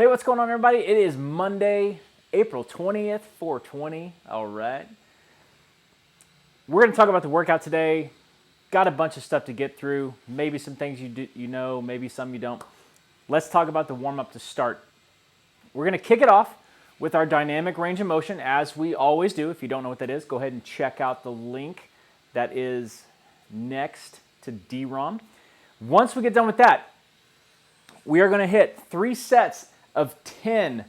Hey, what's going on, everybody? It is Monday, April 20th, 4/20. All right. We're going to talk about the workout today. Got a bunch of stuff to get through. Maybe some things you know, maybe some you don't. Let's talk about the warm-up to start. We're going to kick it off with our dynamic range of motion, as we always do. If you don't know what that is, go ahead and check out the link that is next to DROM. Once we get done with that, we are going to hit 3 sets of 10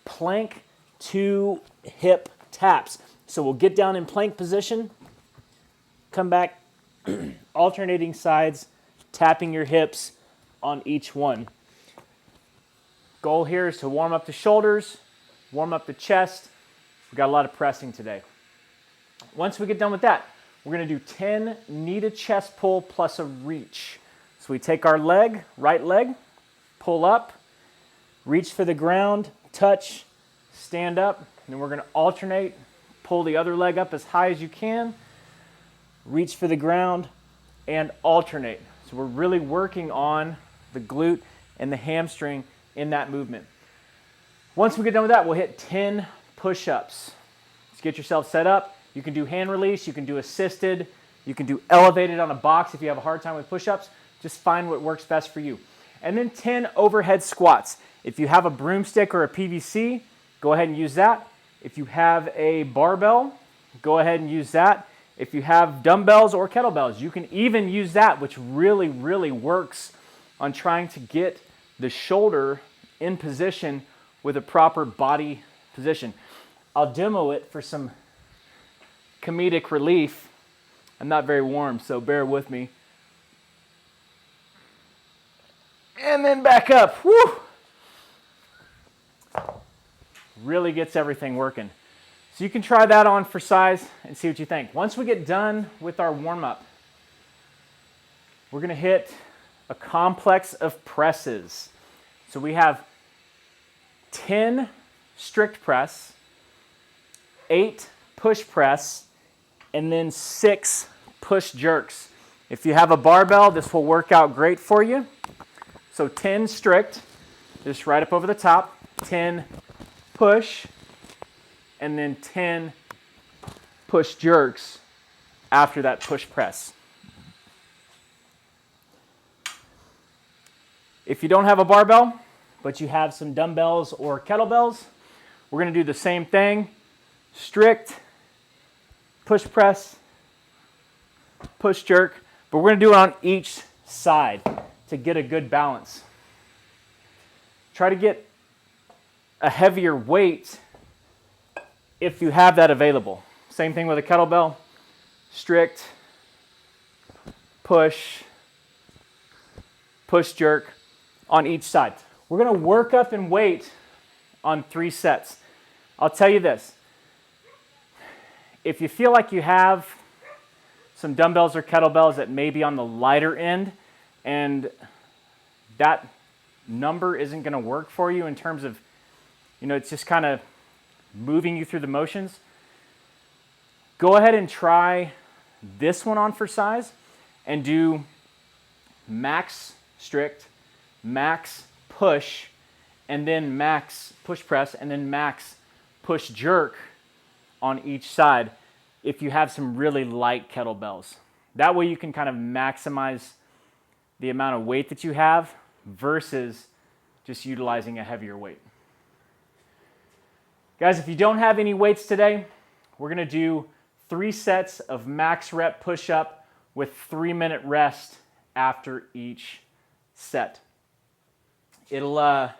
plank to hip taps. So we'll get down in plank position, come back, alternating sides, tapping your hips on each one. Goal here is to warm up the shoulders, warm up the chest. We've got a lot of pressing today. Once we get done with that, we're going to do 10 knee to chest pull plus a reach. So we take our leg, right leg, pull up, reach for the ground, touch, stand up, and then we're going to alternate, pull the other leg up as high as you can, reach for the ground, and alternate. So we're really working on the glute and the hamstring in that movement. Once we get done with that, we'll hit 10 push-ups. Let's get yourself set up. You can do hand release, you can do assisted, you can do elevated on a box if you have a hard time with push-ups. Just find what works best for you. And then 10 overhead squats. If you have a broomstick or a PVC, go ahead and use that. If you have a barbell, go ahead and use that. If you have dumbbells or kettlebells, you can even use that, which really, really works on trying to get the shoulder in position with a proper body position. I'll demo it for some comedic relief. I'm not very warm, so bear with me. And then back up. Woo! Really gets everything working. So you can try that on for size and see what you think. Once we get done with our warm-up, we're going to hit a complex of presses. So we have 10 strict press, 8 push press, and then 6 push jerks. If you have a barbell, this will work out great for you. So 10 strict, just right up over the top, 10 push, and then 10 push jerks after that push press. If you don't have a barbell, but you have some dumbbells or kettlebells, we're going to do the same thing. Strict, push press, push jerk, but we're going to do it on each side to get a good balance. Try to get a heavier weight if you have that available. Same thing with a kettlebell. Strict, push, push jerk on each side. We're going to work up in weight on 3 sets. I'll tell you this. If you feel like you have some dumbbells or kettlebells that may be on the lighter end and that number isn't going to work for you in terms of, it's just kind of moving you through the motions, go ahead and try this one on for size and do max strict, max push, and then max push press, and then max push jerk on each side if you have some really light kettlebells. That way you can kind of maximize the amount of weight that you have versus just utilizing a heavier weight. Guys, if you don't have any weights today, we're going to do 3 sets of max rep push-up with 3-minute rest after each set. It'll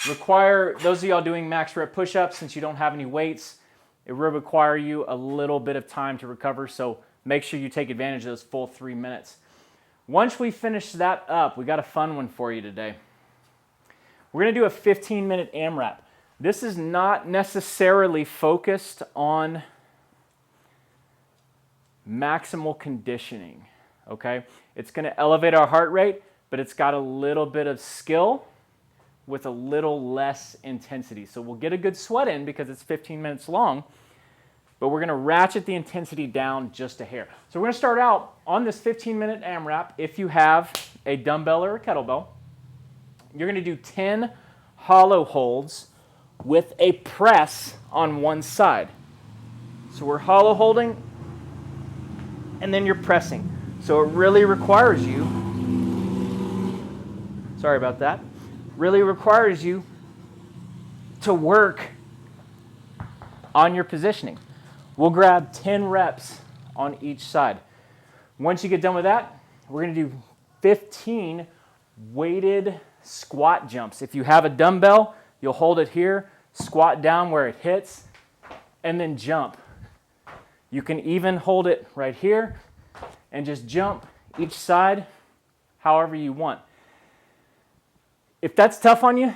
require, those of y'all doing max rep push-ups, since you don't have any weights, it will require you a little bit of time to recover, so make sure you take advantage of those full 3 minutes. Once we finish that up, we got a fun one for you today. We're going to do a 15-minute AMRAP. This is not necessarily focused on maximal conditioning, okay? It's going to elevate our heart rate, but it's got a little bit of skill with a little less intensity. So we'll get a good sweat in because it's 15 minutes long, but we're going to ratchet the intensity down just a hair. So we're going to start out on this 15-minute AMRAP. If you have a dumbbell or a kettlebell, you're going to do 10 hollow holds with a press on one side. So we're hollow holding, and then you're pressing. So it really requires you, sorry about that, really requires you to work on your positioning. We'll grab 10 reps on each side. Once you get done with that, we're going to do 15 weighted squat jumps. If you have a dumbbell, you'll hold it here, squat down where it hits, and then jump. You can even hold it right here and just jump each side however you want. If that's tough on you,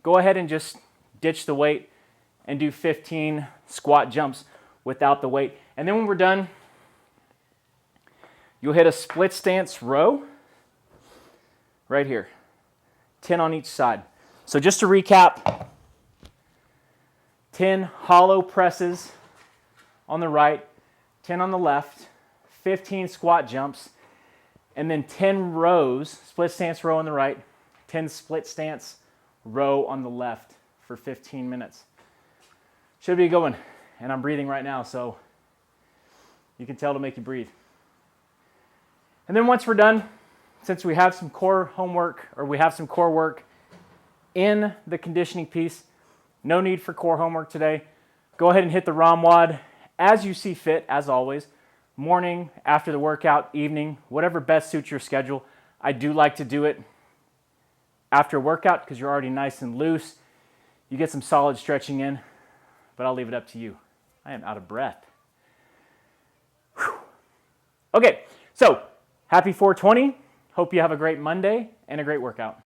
go ahead and just ditch the weight and do 15 squat jumps without the weight. And then when we're done, you'll hit a split stance row right here, 10 on each side. So just to recap, 10 hollow presses on the right, 10 on the left, 15 squat jumps, and then 10 rows, split stance row on the right, 10 split stance row on the left for 15 minutes. Should be a good one. And I'm breathing right now, so you can tell to make you breathe. And then once we're done, since we have some core homework, or we have some core work in the conditioning piece, no need for core homework today. Go ahead and hit the HomeWOD as you see fit, as always. Morning, after the workout, evening, whatever best suits your schedule. I do like to do it after workout because you're already nice and loose. You get some solid stretching in, but I'll leave it up to you. I am out of breath. Whew. Okay, so happy 420. Hope you have a great Monday and a great workout.